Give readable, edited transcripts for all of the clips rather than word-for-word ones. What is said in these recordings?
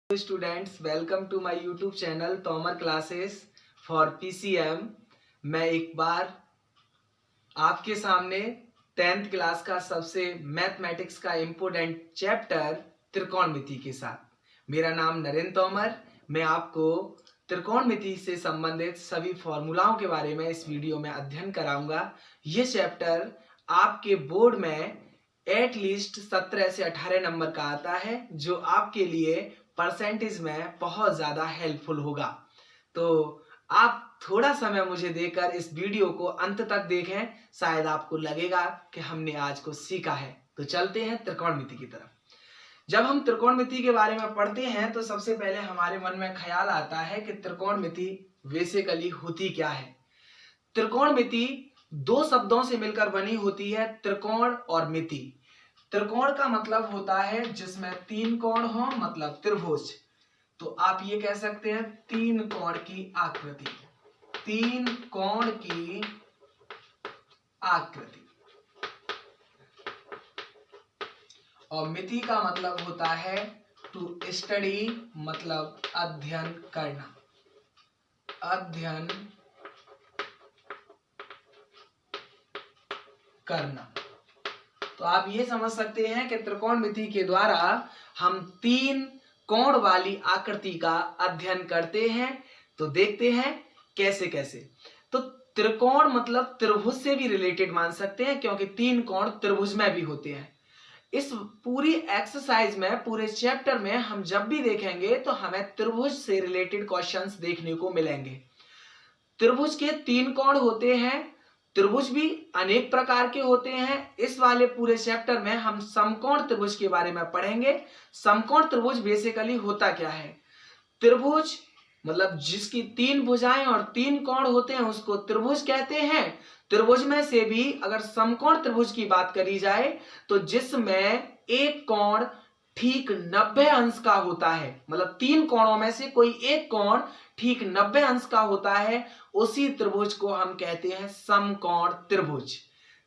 Students, welcome to my YouTube channel Tomar classes for PCM. मैं एक बार आपके सामने 10th क्लास का सबसे मैथमेटिक्स का इम्पोर्टेंट चैप्टर त्रिकोणमिति के साथ। मेरा नाम नरेंद्र तोमर। मैं आपको त्रिकोणमिति से संबंधित सभी फॉर्मूलाओं के बारे में इस वीडियो में अध्ययन कराऊंगा। ये चैप्टर आपके बोर्ड में एटलीस्ट 17 से 18 नंबर का आता है, जो आपके लिए परसेंटेज में बहुत ज़्यादा हेल्पफुल होगा। तो आप थोड़ा समय मुझे देकर इस वीडियो को अंत तक देखें, शायद आपको लगेगा कि हमने आज कुछ सीखा है। तो चलते हैं त्रिकोणमिति की तरफ। जब हम त्रिकोणमिति के बारे में पढ़ते हैं तो सबसे पहले हमारे मन में ख्याल आता है कि त्रिकोणमिति बेसिकली होती क्या है। त्रिकोणमिति दो शब्दों से मिलकर बनी होती है, त्रिकोण और मिति। त्रिकोण का मतलब होता है जिसमें तीन कोण हो, मतलब त्रिभुज। तो आप ये कह सकते हैं तीन कोण की आकृति, तीन कोण की आकृति। और मिति का मतलब होता है टू स्टडी, मतलब अध्ययन करना, अध्ययन करना। तो आप ये समझ सकते हैं कि त्रिकोणमिति के द्वारा हम तीन कोण वाली आकृति का अध्ययन करते हैं। तो देखते हैं कैसे कैसे। तो त्रिकोण मतलब त्रिभुज से भी रिलेटेड मान सकते हैं, क्योंकि तीन कोण त्रिभुज में भी होते हैं। इस पूरी एक्सरसाइज में, पूरे चैप्टर में हम जब भी देखेंगे तो हमें त्रिभुज से रिलेटेड क्वेश्चंस देखने को मिलेंगे। त्रिभुज के तीन कोण होते हैं, त्रिभुज भी अनेक प्रकार के होते हैं। इस वाले पूरे चैप्टर में हम समकोण त्रिभुज के बारे में पढ़ेंगे। समकोण त्रिभुज बेसिकली होता क्या है। त्रिभुज मतलब जिसकी तीन भुजाएं और तीन कोण होते हैं उसको त्रिभुज कहते हैं। त्रिभुज में से भी अगर समकोण त्रिभुज की बात करी जाए तो जिसमें एक कोण ठीक 90 अंश का होता है, मतलब तीन कोणों में से कोई एक कोण ठीक 90 अंश का होता है, उसी त्रिभुज को हम कहते हैं समकोण त्रिभुज।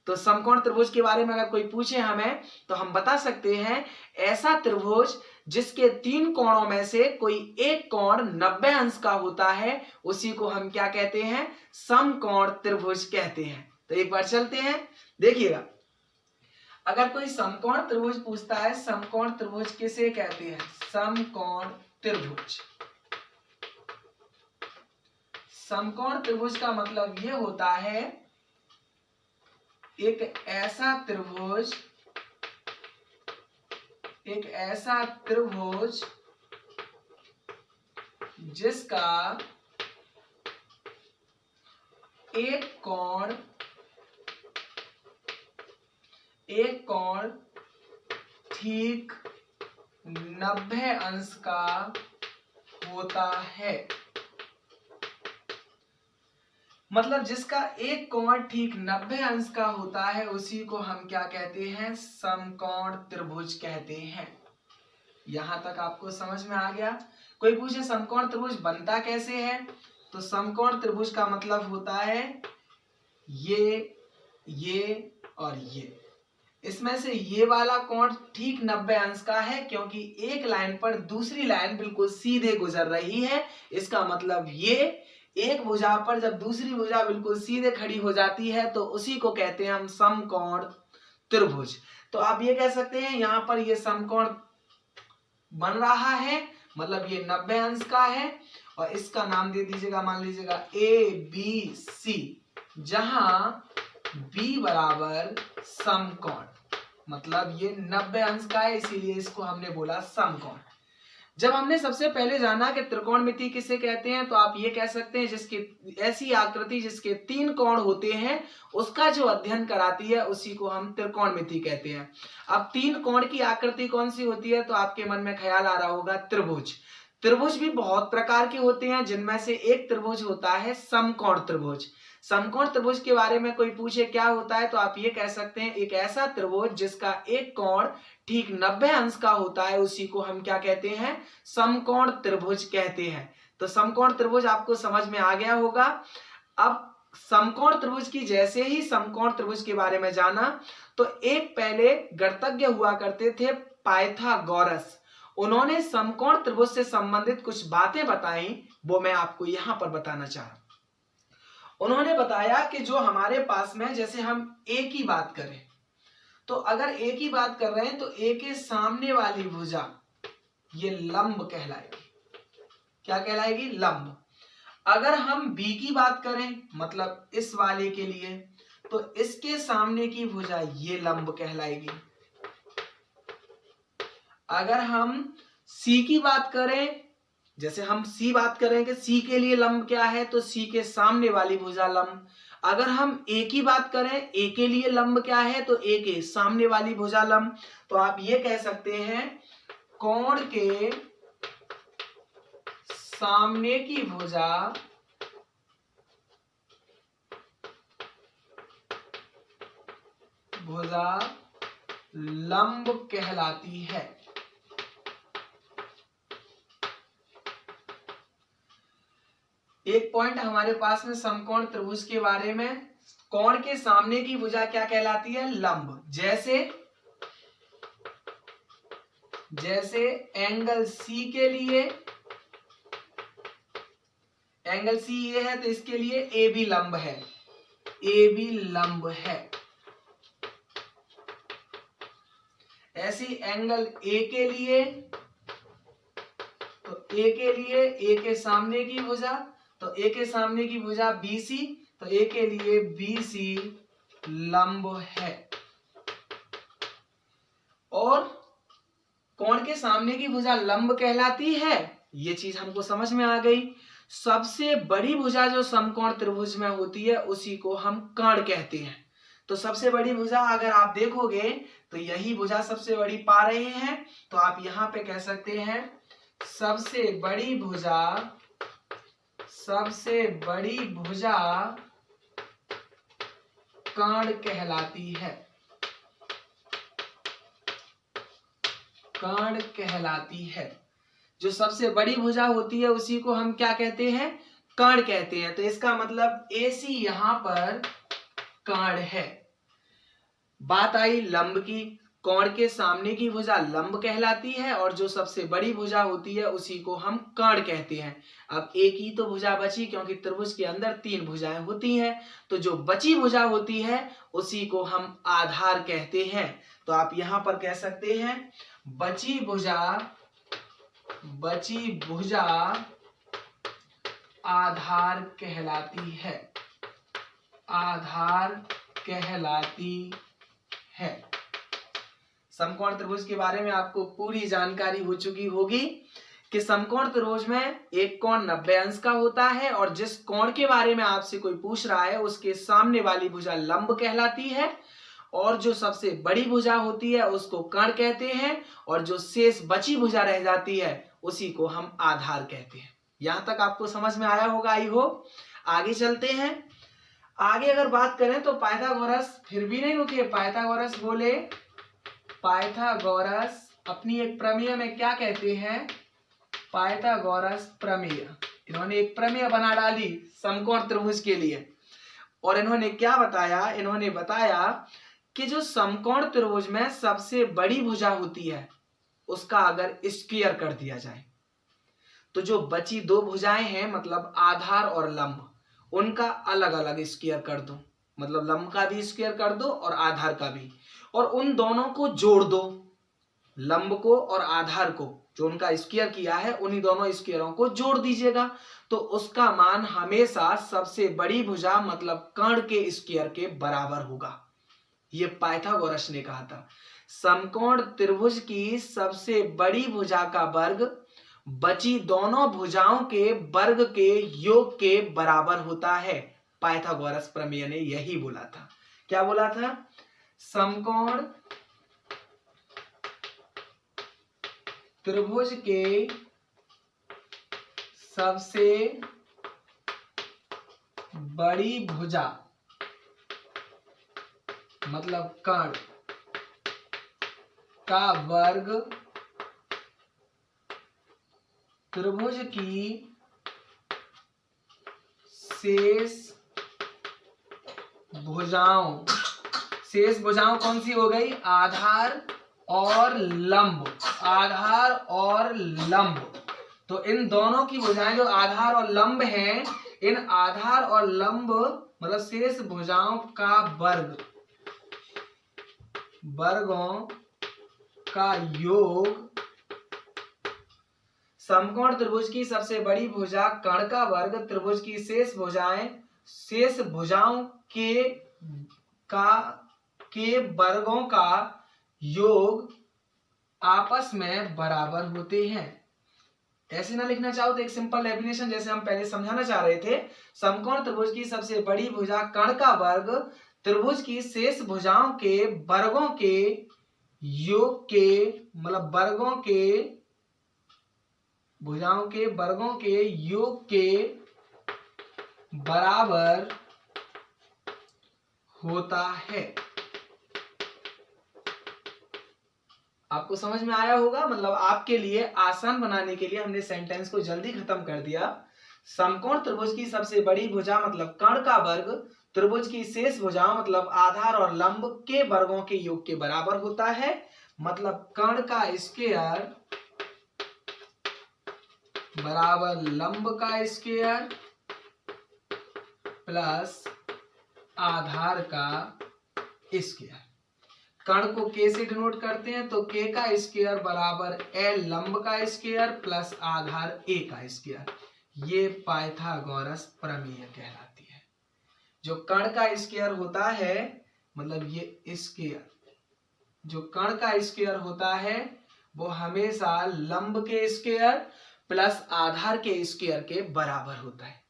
तो समकोण त्रिभुज के बारे में अगर कोई पूछे हमें तो हम बता सकते हैं ऐसा त्रिभुज जिसके तीन कोणों में से कोई एक कोण 90 अंश का होता है, उसी को हम क्या कहते हैं, समकोण त्रिभुज कहते हैं। तो एक बार चलते हैं, देखिएगा। अगर कोई समकोण त्रिभुज पूछता है, समकोण त्रिभुज किसे कहते हैं, समकोण त्रिभुज। समकोण त्रिभुज का मतलब यह होता है एक ऐसा त्रिभुज जिसका एक कोण ठीक 90 अंश का होता है। मतलब जिसका एक कोण ठीक 90 अंश का होता है उसी को हम क्या कहते हैं, समकोण त्रिभुज कहते हैं। यहां तक आपको समझ में आ गया। कोई पूछे समकोण त्रिभुज बनता कैसे है, तो समकोण त्रिभुज का मतलब होता है ये और ये। इसमें से ये वाला कोण ठीक 90 अंश का है, क्योंकि एक लाइन पर दूसरी लाइन बिल्कुल सीधे गुजर रही है। इसका मतलब ये एक भुजा पर जब दूसरी भुजा बिल्कुल सीधे खड़ी हो जाती है तो उसी को कहते हैं हम समकोण त्रिभुज। तो आप ये कह सकते हैं यहाँ पर ये समकोण बन रहा है, मतलब ये 90 अंश का है, और इसका नाम दे दीजिएगा, मान लीजिएगा ABC, जहां B बराबर समकोण, मतलब ये 90 अंश का है, इसीलिए इसको हमने बोला समकोण। जब हमने सबसे पहले जाना कि त्रिकोणमिति किसे कहते हैं, तो आप ये कह सकते हैं जिसकी ऐसी आकृति जिसके तीन कोण होते हैं उसका जो अध्ययन कराती है उसी को हम त्रिकोणमिति कहते हैं। अब तीन कोण की आकृति कौन सी होती है, तो आपके मन में ख्याल आ रहा होगा त्रिभुज। त्रिभुज भी बहुत प्रकार के होते हैं, जिनमें से एक त्रिभुज होता है समकोण त्रिभुज। समकोण त्रिभुज के बारे में कोई पूछे क्या होता है, तो आप ये कह सकते हैं एक ऐसा त्रिभुज जिसका एक कोण ठीक 90 अंश का होता है, उसी को हम क्या कहते हैं, समकोण त्रिभुज कहते हैं। तो समकोण त्रिभुज आपको समझ में आ गया होगा। अब समकोण त्रिभुज की जैसे ही समकोण त्रिभुज के बारे में जाना, तो एक पहले गणितज्ञ हुआ करते थे पाइथागोरस, उन्होंने समकोण त्रिभुज से संबंधित कुछ बातें बताई, वो मैं आपको यहां पर बताना चाह रहा हूं। उन्होंने बताया कि जो हमारे पास में, जैसे हम ए की बात करें, तो अगर ए की बात कर रहे हैं तो ए के सामने वाली भुजा ये लंब कहलाएगी। क्या कहलाएगी? लंब। अगर हम बी की बात करें, मतलब इस वाले के लिए, तो इसके सामने की भुजा ये लंब कहलाएगी। अगर हम सी की बात करें, जैसे हम सी बात करें कि सी के लिए लंब क्या है, तो सी के सामने वाली भुजा लंब। अगर हम ए की बात करें, ए के लिए लंब क्या है, तो ए के सामने वाली भुजा लंब। तो आप ये कह सकते हैं कोण के सामने की भुजा लंब कहलाती है। एक पॉइंट हमारे पास में समकोण त्रिभुज के बारे में, कोण के सामने की भुजा क्या कहलाती है? लंब। जैसे एंगल सी के लिए, एंगल सी ये है तो इसके लिए ए बी लंब है, ए बी लंब है। ऐसी एंगल ए के लिए, तो ए के लिए ए के सामने की भुजा, तो ए के सामने की भुजा BC, तो ए के लिए BC लंब है। और कोण के सामने की भुजा लंब कहलाती है, ये चीज हमको समझ में आ गई। सबसे बड़ी भुजा जो समकोण त्रिभुज में होती है उसी को हम कर्ण कहते हैं। तो सबसे बड़ी भुजा अगर आप देखोगे तो यही भुजा सबसे बड़ी पा रहे हैं, तो आप यहां पे कह सकते हैं सबसे बड़ी भुजा कर्ण कहलाती है। कर्ण कहलाती है। जो सबसे बड़ी भुजा होती है उसी को हम क्या कहते हैं? कर्ण कहते हैं। तो इसका मतलब AC यहां पर कर्ण है। बात आई लंब की, कोण के सामने की भुजा लंब कहलाती है और जो सबसे बड़ी भुजा होती है उसी को हम कर्ण कहते हैं। अब एक ही तो भुजा बची, क्योंकि त्रिभुज के अंदर 3 भुजाएं होती हैं, तो जो बची भुजा होती है उसी को हम आधार कहते हैं। तो आप यहां पर कह सकते हैं बची भुजा आधार कहलाती है। आधार कहलाती है। समकोण त्रिभुज के बारे में आपको पूरी जानकारी हो चुकी होगी कि समकोण त्रिभुज में एक कोण 90 अंश का होता है और जिस कोण के बारे में आपसे कोई पूछ रहा है उसके सामने वाली भुजा लंब कहलाती है और जो सबसे बड़ी भुजा होती है उसको कर्ण कहते हैं और जो शेष बची भुजा रह जाती है उसी को हम आधार कहते हैं। यहां तक आपको समझ में आया होगा, आई होप। आगे चलते हैं। आगे अगर बात करें तो पाइथागोरस फिर भी नहीं रुके। पाइथागोरस बोले, पाइथागोरस अपनी एक प्रमेय में क्या कहते हैं? पाइथागोरस प्रमेय। इन्होंने एक प्रमेय बना डाली समकोण त्रिभुज के लिए और इन्होंने क्या बताया? इन्होंने बताया कि जो समकोण त्रिभुज में सबसे बड़ी भुजा होती है उसका अगर स्क्वायर कर दिया जाए तो जो बची 2 भुजाएं हैं, मतलब आधार और लंब, उनका अलग अलग स्क्वायर कर दो। मतलब लंब का भी स्क्वायर कर दो और आधार का भी, और उन दोनों को जोड़ दो। लंब को और आधार को जो उनका स्क्वायर किया है उन्हीं दोनों स्क्वायरों को जोड़ दीजिएगा, तो उसका मान हमेशा सबसे बड़ी भुजा मतलब कर्ण के स्क्वायर के बराबर होगा। ये पाइथागोरस ने कहा था। समकोण त्रिभुज की सबसे बड़ी भुजा का वर्ग बची दोनों भुजाओं के वर्ग के योग के बराबर होता है। पाइथागोरस प्रमेय ने यही बोला था। क्या बोला था? समकोण त्रिभुज के सबसे बड़ी भुजा मतलब कर्ण का वर्ग त्रिभुज की शेष भुजाओं कौन सी हो गई? आधार और लंब, आधार और लंब। तो इन दोनों की भुजाएं जो आधार और लंब हैं, इन आधार और लंब मतलब शेष भुजाओं का वर्गों का योग समकोण त्रिभुज की सबसे बड़ी भुजा कर्ण का वर्ग त्रिभुज की शेष भुजाओं के वर्गों का योग आपस में बराबर होते हैं। ऐसे ना लिखना चाहो तो एक सिंपल डेफिनेशन जैसे हम पहले समझाना चाह रहे थे, समकोण त्रिभुज की सबसे बड़ी भुजा कर्ण का वर्ग त्रिभुज की शेष भुजाओं के वर्गों के योग के मतलब भुजाओं के वर्गों के योग के बराबर होता है। आपको समझ में आया होगा, मतलब आपके लिए आसान बनाने के लिए हमने सेंटेंस को जल्दी खत्म कर दिया। समकोण त्रिभुज की सबसे बड़ी भुजा मतलब कर्ण का वर्ग त्रिभुज की शेष भुजाओं मतलब आधार और लंब के वर्गों के योग के बराबर होता है। मतलब कर्ण का स्क्वायर बराबर लंब का स्क्वायर प्लस आधार का स्क्वायर। कर्ण को के से डिनोट करते हैं तो के का स्क्वायर बराबर ए लंब का स्क्वायर प्लस आधार ए का स्क्वायर। ये पाइथागोरस प्रमेय कहलाती है। जो कर्ण का स्क्वायर होता है मतलब ये स्क्वायर, जो कर्ण का स्क्वायर होता है वो हमेशा लंब के स्क्वायर प्लस आधार के स्क्वायर के बराबर होता है।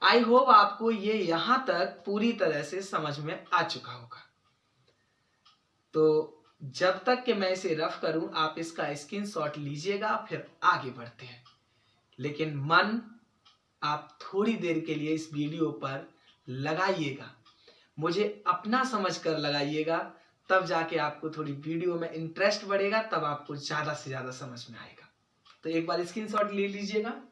आई होप आपको ये यहां तक पूरी तरह से समझ में आ चुका होगा। तो जब तक कि मैं इसे रफ करूं आप इसका स्क्रीनशॉट लीजिएगा, फिर आगे बढ़ते हैं। लेकिन मन आप थोड़ी देर के लिए इस वीडियो पर लगाइएगा, मुझे अपना समझकर लगाइएगा, तब जाके आपको थोड़ी वीडियो में इंटरेस्ट बढ़ेगा, तब आपको ज्यादा से ज्यादा समझ में आएगा। तो एक बार स्क्रीनशॉट ले लीजिएगा।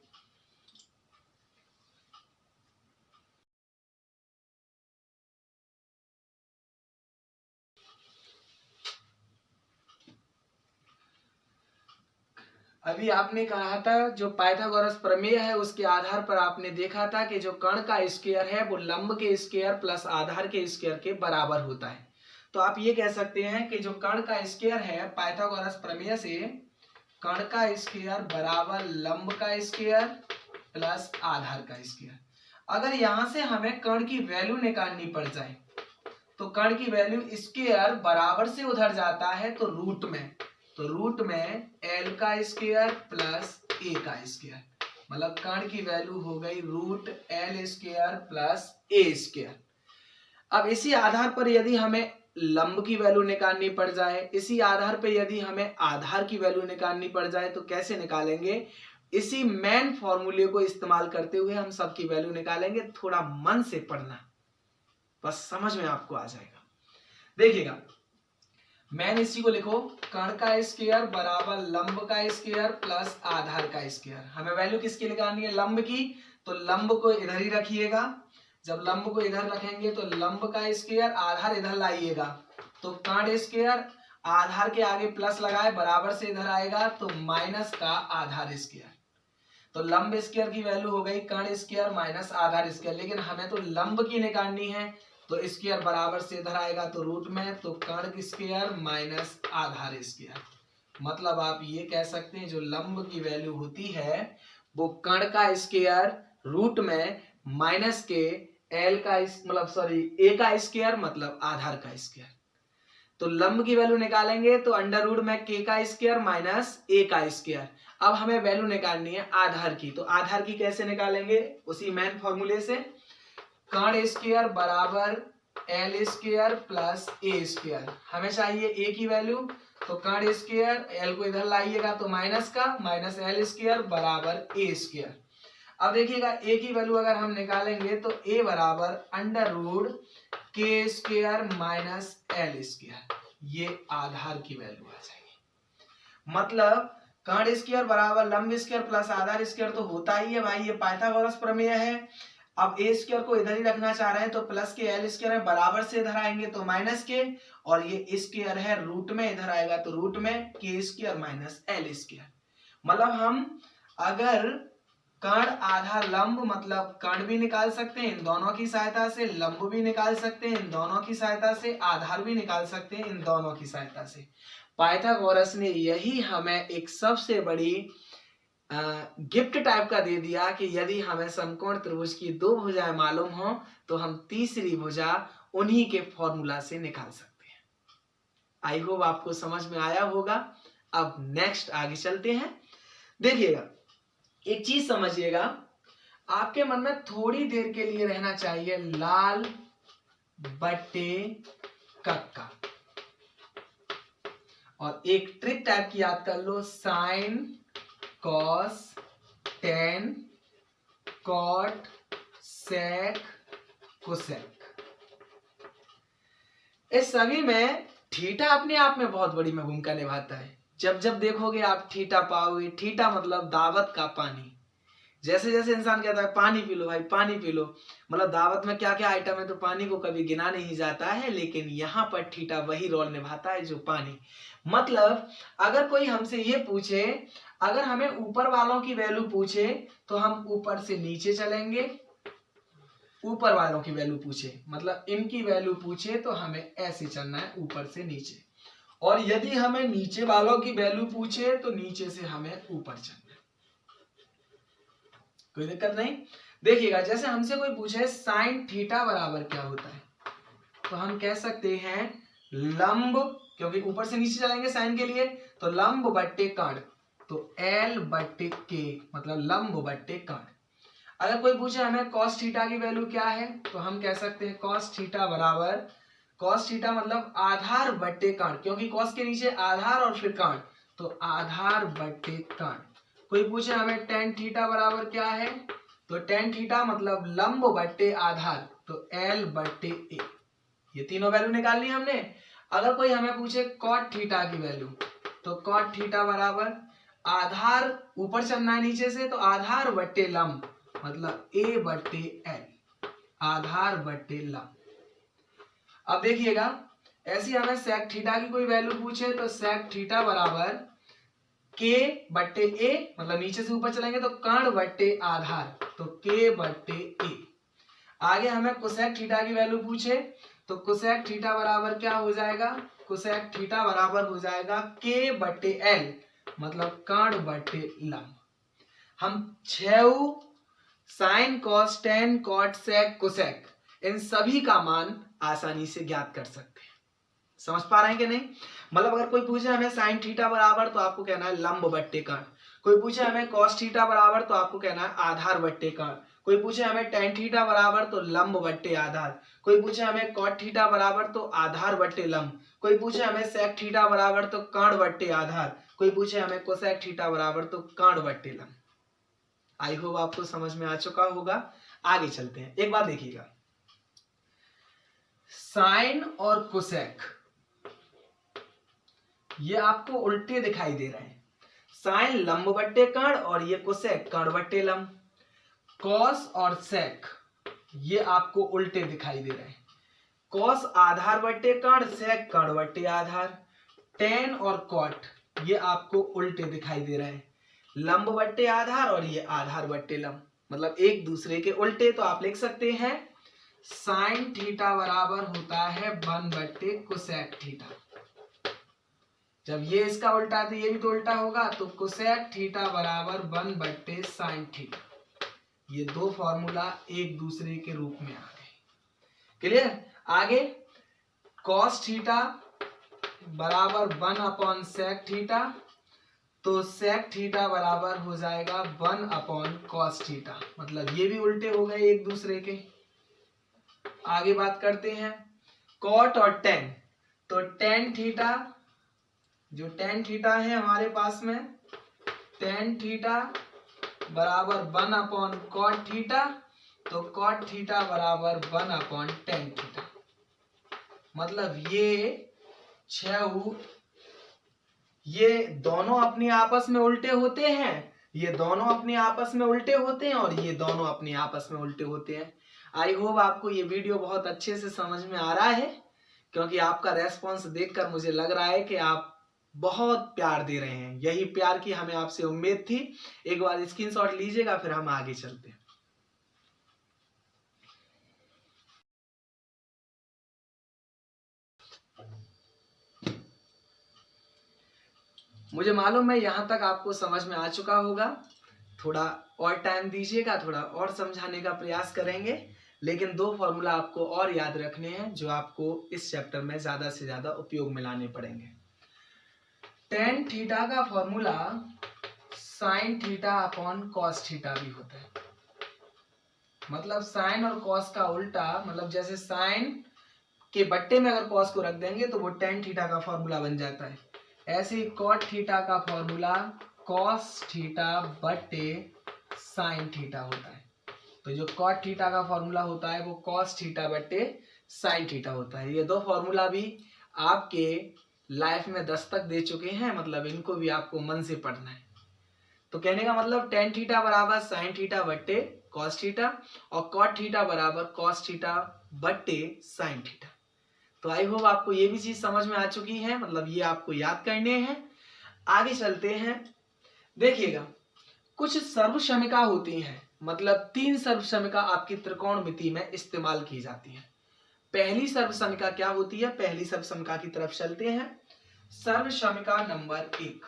अभी आपने कहा था जो पाइथागोरस प्रमेय है उसके आधार पर आपने देखा था कि जो कर्ण का स्क्वायर है वो लंब के स्क्वायर प्लस आधार के स्क्वायर के बराबर होता है। तो आप ये कह सकते हैं कि जो कर्ण का स्क्वायर है पाइथागोरस प्रमेय से कर्ण का स्क्वायर बराबर लंब का स्क्वायर प्लस आधार का स्क्वायर। अगर यहां से हमें कर्ण की वैल्यू निकालनी पड़ जाए तो कर्ण की वैल्यू स्क्वायर बराबर से उधर जाता है तो रूट में एल का स्क्वायर प्लस ए का स्क्वायर, मतलब कर्ण की वैल्यू हो गई रूट एल स्क्वायर प्लस ए स्क्वायर। अब इसी आधार पर यदि हमें लंब की वैल्यू निकालनी पड़ जाए, इसी आधार पर यदि हमें आधार की वैल्यू निकालनी पड़ जाए तो कैसे निकालेंगे? इसी मेन फॉर्मूले को इस्तेमाल करते हुए हम सबकी वैल्यू निकालेंगे। थोड़ा मन से पढ़ना, बस समझ में आपको आ जाएगा। देखिएगा, मैन इसी को लिखो, कर्ण का स्क्वायर बराबर लंब का स्क्वायर प्लस आधार का स्क्वायर। हमें वैल्यू किसकी निकालनी है? लंब की। तो लंब को इधर ही रखिएगा। जब लंब को इधर रखेंगे तो लंब का स्क्वायर, आधार इधर लाइएगा तो कर्ण स्क्वायर, आधार के आगे प्लस लगाए बराबर से इधर आएगा तो माइनस का आधार स्क्वायर। तो लंब स्क्वायर की वैल्यू हो गई कर्ण स्क्वायर माइनस आधार स्क्वायर। लेकिन हमें तो लंब की निकालनी है तो स्क्वायर बराबर से इधर आएगा तो रूट में, तो कर्ण स्क्वायर माइनस आधार स्क्वायर। मतलब आप ये कह सकते हैं जो लंब की वैल्यू होती है वो कर्ण का स्क्वायर रूट में माइनस के एल का मतलब सॉरी ए का स्क्वायर मतलब आधार का स्क्वायर। तो लंब की वैल्यू निकालेंगे तो अंडर रूट में के का स्क्वायर माइनस ए का स्क्वायर। अब हमें वैल्यू निकालनी है आधार की। तो आधार की कैसे निकालेंगे? उसी मेन फॉर्मूले से, कर्ण स्क्वायर बराबर एल स्क्वायर प्लस ए स्क्वायर। हमें चाहिए ए की वैल्यू, तो कर्ण स्क्वायर एल को इधर लाइएगा तो माइनस का माइनस एल स्क्वायर बराबर ए स्क्वायर। अब देखिएगा ए की वैल्यू अगर हम निकालेंगे तो ए बराबर अंडर रूट के स्क्वायर माइनस एल स्क्वायर। ये आधार की वैल्यू आ जाएगी। मतलब कर्ण स्क्वायर बराबर लंब स्क्वायर प्लस आधार स्क्वायर तो होता ही है भाई, ये पाइथागोरस प्रमेय है। अब ए स्क्वायर को इधर ही रखना चाह रहे हैं तो प्लस के एल स्क्वायर है, बराबर से इधर आएंगे तो माइनस के, और ये स्क्वायर है रूट में इधर आएगा तो रूट में के स्क्वायर माइनस एल स्क्वायर। मतलब हम अगर कर्ण आधार लंब मतलब कर्ण भी निकाल सकते हैं इन दोनों की सहायता से, लंब भी निकाल सकते हैं इन दोनों की सहायता से, आधार भी निकाल सकते हैं इन दोनों की सहायता से। पाइथागोरस ने यही हमें एक सबसे बड़ी गिफ्ट टाइप का दे दिया कि यदि हमें समकोण त्रिभुज की दो भुजाएं मालूम हो तो हम तीसरी भुजा उन्हीं के फॉर्मूला से निकाल सकते हैं। आई होप आपको समझ में आया होगा। अब नेक्स्ट आगे चलते हैं। देखिएगा, एक चीज समझिएगा, आपके मन में थोड़ी देर के लिए रहना चाहिए लाल बट्टे कक्का, और एक ट्रिक टाइप की याद कर लो, sine cos tan cot sec cosec. इस सभी में थीटा अपने आप में बहुत बड़ी भूमिका निभाता है। जब जब देखोगे आप थीटा पाओगे, थीटा मतलब दावत का पानी। जैसे जैसे इंसान कहता है पानी पी लो भाई पानी पी लो, मतलब दावत में क्या क्या आइटम है तो पानी को कभी गिना नहीं जाता है, लेकिन यहाँ पर थीटा वही रोल निभाता है जो पानी। मतलब अगर कोई हमसे ये पूछे, अगर हमें ऊपर वालों की वैल्यू पूछे तो हम ऊपर से नीचे चलेंगे, ऊपर वालों की वैल्यू पूछे मतलब इनकी वैल्यू पूछे तो हमें ऐसे चलना है ऊपर से नीचे, और यदि हमें नीचे वालों की वैल्यू पूछे तो नीचे से हमें ऊपर चलना है। कोई दिक्कत नहीं। देखिएगा, जैसे हमसे कोई पूछे साइन थीटा बराबर क्या होता है तो हम कह सकते हैं लंब, क्योंकि ऊपर से नीचे चलेंगे साइन के लिए, तो लंब बट्टे कर्ण, तो एल बट्टे के मतलब लंब बट्टे कर्ण। अगर कोई पूछे हमें कॉस थीटा की वैल्यू क्या है तो हम कह सकते हैं कॉस थीटा बराबर, कॉस थीटा मतलब आधार बट्टे कर्ण, क्योंकि कॉस के नीचे आधार और फिर कर्ण, तो आधार बट्टे कर्ण। कोई पूछे हमें टेन थीटा बराबर क्या है तो टेन थीटा मतलब लंब बट्टे आधार, तो एल बट्टे ए। ये तीनों वैल्यू निकालनी हमने। अगर कोई हमें पूछे कॉट थीटा की वैल्यू तो कॉट थीटा बराबर आधार ऊपर चलना है नीचे से, तो आधार बट्टे लंब मतलब ए बट्टे एल, आधार बट्टे लंब। अब देखिएगा, ऐसी हमें सेक थीटा की कोई वैल्यू पूछे तो सेक थीटा बराबर के बट्टे ए, मतलब नीचे से ऊपर चलेंगे तो कर्ण बट्टे आधार, तो के बट्टे ए। आगे हमें कोसेक थीटा की वैल्यू पूछे तो कोसेक थीटा बराबर क्या हो जाएगा, कोसेक थीटा बराबर हो जाएगा के बट्टे एल मतलब कर्ण बट्टे लंब। हम 6 sine cos tan cot sec cosec इन सभी का मान आसानी से ज्ञात कर सकते हैं। समझ पा रहे हैं कि नहीं? मतलब अगर कोई पूछे हमें साइन थीटा बराबर तो आपको कहना है लंब बट्टे कर्ण, कोई पूछे हमें कॉस थीटा बराबर तो आपको कहना है आधार बट्टे कर्ण, कोई पूछे हमें टेन थीटा बराबर तो लंब बट्टे आधार, कोई पूछे हमें कॉट थीटा बराबर तो आधार बट्टे लंब, कोई पूछे हमें सेक थीटा बराबर तो कर्ण बट्टे आधार, कोई पूछे हमें कोसेक थीटा बराबर तो कर्ण बट्टे लंब। आई होप आपको समझ में आ चुका होगा। आगे चलते हैं। एक बात देखिएगा, साइन और कोसेक ये आपको उल्टे दिखाई दे रहे हैं। साइन लंब बट्टे कर्ण और ये कोसेक कर्ण बट्टे लंब। कॉस और सेक ये आपको उल्टे दिखाई दे रहे हैं। कॉस आधार बट्टे कर्ण, सेक कर्ण बट्टे आधार। टेन और कॉट ये आपको उल्टे दिखाई दे रहे हैं, लंब बट्टे आधार और ये आधार बट्टे लंब, मतलब एक दूसरे के उल्टे। तो आप लिख सकते हैं साइन थीटा बराबर होता है 1 बट्टे कोसेक थीटा। जब ये इसका उल्टा है तो ये भी तो उल्टा होगा, तो कोसेक थीटा बराबर 1 बट्टे साइन थीटा। ये दो फॉर्मूला एक दूसरे के रूप में आ गए। क्लियर? आगे कॉस थीटा बराबर 1 अपॉन सेक थीटा, तो सेक थीटा बराबर हो जाएगा 1 अपॉन कॉस थीटा, मतलब ये भी उल्टे हो गए एक दूसरे के। आगे बात करते हैं कॉट और टेन, तो टेन थीटा, जो टेन थीटा है हमारे पास में, टेन थीटा बराबर 1 अपॉन कॉट थीटा, तो कॉट थीटा बराबर 1 अपॉन टेन थीटा। मतलब ये दोनों अपने आपस में उल्टे होते हैं ये दोनों अपने आपस में उल्टे होते हैं और ये दोनों अपने आपस में उल्टे होते हैं। आई होप आपको ये वीडियो बहुत अच्छे से समझ में आ रहा है, क्योंकि आपका रेस्पॉन्स देखकर मुझे लग रहा है कि आप बहुत प्यार दे रहे हैं। यही प्यार की हमें आपसे उम्मीद थी। एक बार स्क्रीनशॉट लीजिएगा, फिर हम आगे चलते हैं। मुझे मालूम है यहाँ तक आपको समझ में आ चुका होगा। थोड़ा और टाइम दीजिएगा, थोड़ा और समझाने का प्रयास करेंगे, लेकिन 2 फॉर्मूला आपको और याद रखने हैं जो आपको इस चैप्टर में ज्यादा से ज्यादा उपयोग में लाने पड़ेंगे। tan थीटा का formula sin theta upon cos theta भी होता है। मतलब साइन और cos का उल्टा, मतलब जैसे साइन के बट्टे में अगर cos को रख देंगे तो वो tan थीटा का फॉर्मूला बन जाता है। ऐसे ही cot थीटा का फॉर्मूला cos थीटा बट्टे sin थीटा होता है। तो जो cot थीटा का फॉर्मूला होता है वो cos थीटा बट्टे sin थीटा होता है। ये 2 फॉर्मूला भी आपके लाइफ में दस्तक दे चुके हैं, मतलब इनको भी आपको मन से पढ़ना है। तो कहने का मतलब tan थीटा बराबर sin थीटा बट्टे cos थीटा और cot थीटा बराबर cos थीटा बट्टे sin थीटा। तो आई होप आपको ये भी चीज समझ में आ चुकी है, मतलब ये आपको याद करने हैं। आगे चलते हैं। देखिएगा, कुछ सर्वसमिका होती हैं, मतलब 3 सर्वसमिका आपकी त्रिकोणमिति में इस्तेमाल की जाती है। पहली सर्वसमिका क्या होती है? पहली सर्वसमिका की तरफ चलते हैं। सर्वसमिका नंबर 1।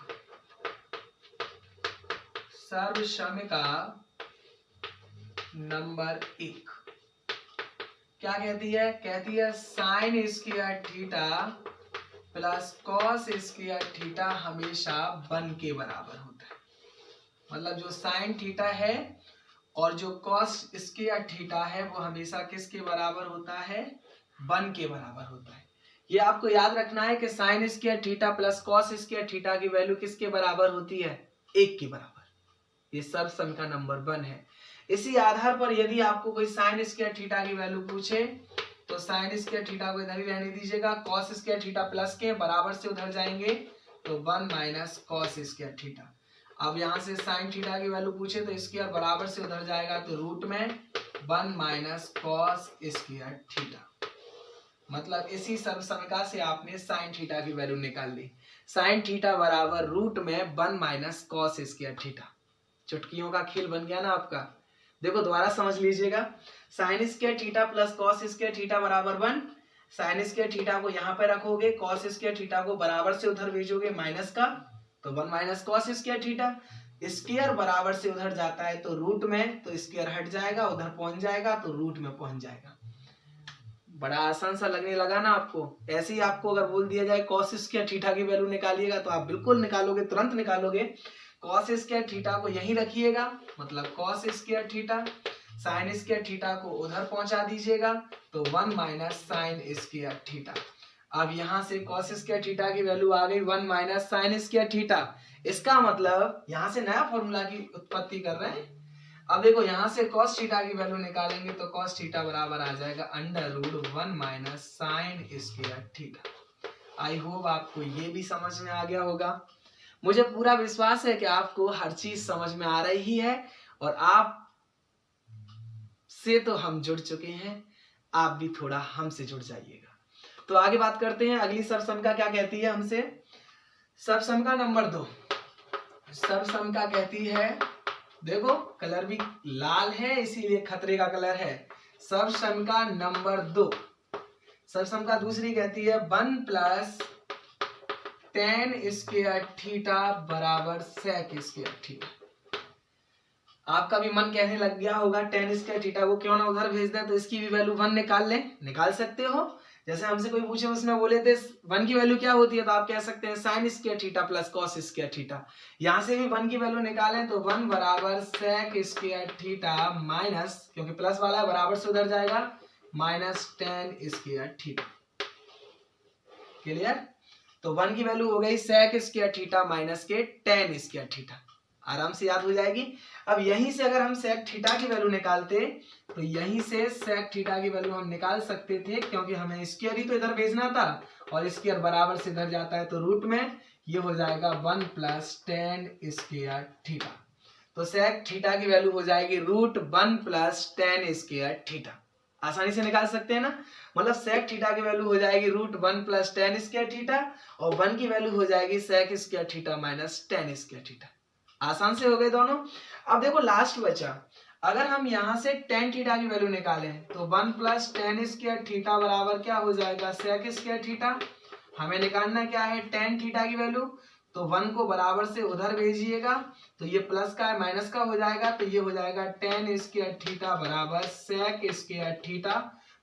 सर्वसमिका नंबर 1 क्या कहती है? कहती है sign square theta plus cos square theta हमेशा 1 के बराबर होता है। मतलब जो साइन थीटा है और जो कॉस स्क्वायर थीटा है वो हमेशा किसके बराबर होता है? 1 के बराबर होता है। ये आपको याद रखना है कि sign square theta plus cos square theta की वैल्यू किसके बराबर होती है? 1 के बराबर। ये सर्वसमिका नंबर 1 है। इसी आधार पर यदि आपको कोई साइन स्क्वायर थीटा की वैल्यू पूछे तो साइन स्क्वायर थीटा को इधर ही रहने दीजिएगा, कॉस स्क्वायर थीटा प्लस के बराबर से उधर जाएंगे तो 1 माइनस कॉस स्क्वायर थीटा। अब यहाँ से साइन थीटा की वैल्यू पूछे तो स्क्वायर बराबर से उधर जाएगा तो रूट में 1 माइनस कॉस स्क्वायर थीटा। मतलब इसी सर्वसमिका से आपने साइन थीटा की वैल्यू निकाल ली। साइन थीटा बराबर रूट में 1 माइनस कॉस स्क्वायर थीटा। चुटकियों का खेल बन गया ना आपका। देखो दोबारा समझ लीजिएगा। Sign square theta plus cos square theta बराबर 1। साइन स्क्वायर थीटा को यहाँ पे रखोगे, कॉस स्क्वायर थीटा को बराबर से उधर भेजोगे माइनस का, तो 1 minus cos square theta. Square बराबर से उधर जाता है तो रूट में, तो स्क्वायर हट जाएगा, उधर पहुंच जाएगा तो रूट में पहुंच जाएगा। बड़ा आसान सा लगने लगा ना आपको? ऐसे ही आपको अगर बोल दिया जाए कॉस स्क्वायर थीटा की वैल्यू निकालिएगा तो आप बिल्कुल निकालोगे, तुरंत निकालोगे। कॉस स्क्वायर थीटा को यहीं रखिएगा, मतलब cos square theta, sign square theta को उधर पहुंचा दीजिएगा तो 1 माइनस साइन स्क्वायर थीटा। अब यहाँ से कॉस स्क्वायर थीटा की वैल्यू आ गई 1 माइनस साइन स्क्वायर थीटा। इसका मतलब यहाँ से नया फॉर्मूला की उत्पत्ति कर रहे हैं। अब देखो यहाँ से कॉस थीटा की वैल्यू निकालेंगे तो कॉस थीटा बराबर आ जाएगा under root 1 minus sine square theta. I hope आपको ये भी समझ में आ गया होगा। मुझे पूरा विश्वास है कि आपको हर चीज समझ में आ रही है और आप से तो हम जुड़ चुके हैं, आप भी थोड़ा हमसे जुड़ जाइएगा। तो आगे बात करते हैं। अगली सर्वसमिका क्या कहती है हमसे? सर्वसमिका नंबर 2। सर्वसमिका कहती है, देखो कलर भी लाल है इसीलिए खतरे का कलर है। सर्वसमिका नंबर 2। सर्वसमिका दूसरी कहती है 1 प्लस tan स्क्वायर थीटा बराबर sec स्क्वायर थीटा। आपका भी मन कहने लग गया होगा tan स्क्वायर थीटा को क्यों ना उधर भेज दें, तो इसकी भी वैल्यू 1 निकाल लें। निकाल सकते हो। जैसे हमसे कोई पूछे उसमें बोले थे 1 की वैल्यू क्या होती है, तो आप कह सकते हैं sign square theta plus cos square theta. यहाँ से भी 1 की वैल्यू निकालें तो 1 बराबर sec स्क्वायर थीटा माइनस, क्योंकि प्लस वाला बराबर से उधर जाएगा, minus tan square theta. Clear? तो 1 की वैल्यू हो गई sec स्क्वायर थीटा माइनस के tan स्क्वायर थीटा। आराम से याद हो जाएगी। अब यहीं से अगर हम sec थीटा की वैल्यू निकालते तो यहीं से sec थीटा की वैल्यू हम निकाल सकते थे, क्योंकि हमें स्क्वायर ही तो इधर भेजना था और स्क्वायर बराबर से इधर जाता है तो रूट में ये हो जाएगा 1 प्लस tan स्क्वायर थीटा। तो sec थीटा की वैल्यू हो जाएगी √1 प्लस tan स्क्वायर थीटा। आसानी से निकाल सकते हैं ना, मतलब sec थीटा की वैल्यू हो जाएगी √1 प्लस tan स्क्वायर थीटा और 1 की वैल्यू हो जाएगी sec square theta minus tan square theta. आसान से हो गए दोनों। अब देखो लास्ट बचा, अगर हम यहाँ से tan थीटा की वैल्यू निकालें तो 1 प्लस tan स्क्वायर थीटा बराबर क्या हो जाएगा sec स्क्वायर थीटा। हमें निकालना क्या है tan थीटा की वैल्यू, तो 1 को बराबर से उधर भेजिएगा तो ये प्लस का है माइनस का हो जाएगा, तो ये हो जाएगा tan स्क्वायर थीटा बराबर sec स्क्वायर थीटा।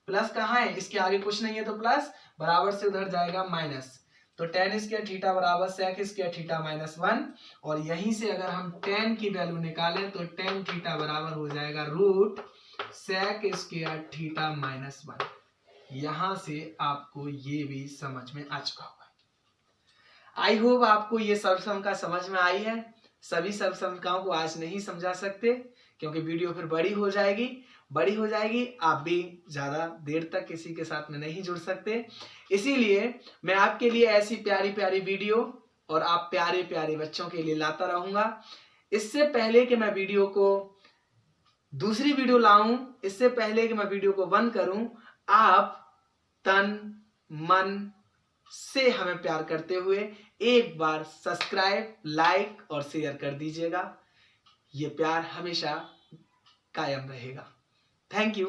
प्लस कहाँ है, इसके आगे कुछ नहीं है तो प्लस, बराबर से उधर जाएगा माइनस, तो tan स्क्वायर थीटा बराबर sec स्क्वायर थीटा माइनस 1। और यहीं से अगर हम tan की वैल्यू निकालें तो tan थीटा बराबर हो जाएगा √sec स्क्वायर थीटा माइनस 1। यहां से आपको ये भी समझ में आ चुका होगा। आई होप आपको ये सर्वसमीका समझ में आई है। सभी सर्वसमीकाओं को आज नहीं समझा सकते क्योंकि वीडियो फिर बड़ी हो जाएगी, आप भी ज्यादा देर तक किसी के साथ में नहीं जुड़ सकते। इसीलिए मैं आपके लिए ऐसी प्यारी प्यारी वीडियो और आप प्यारे प्यारे बच्चों के लिए लाता रहूंगा। इससे पहले कि मैं वीडियो को दूसरी वीडियो लाऊं, इससे पहले कि मैं वीडियो को बंद करूं, आप तन मन से हमें प्यार करते हुए एक बार सब्सक्राइब, लाइक और शेयर कर दीजिएगा। ये प्यार हमेशा कायम रहेगा। Thank you.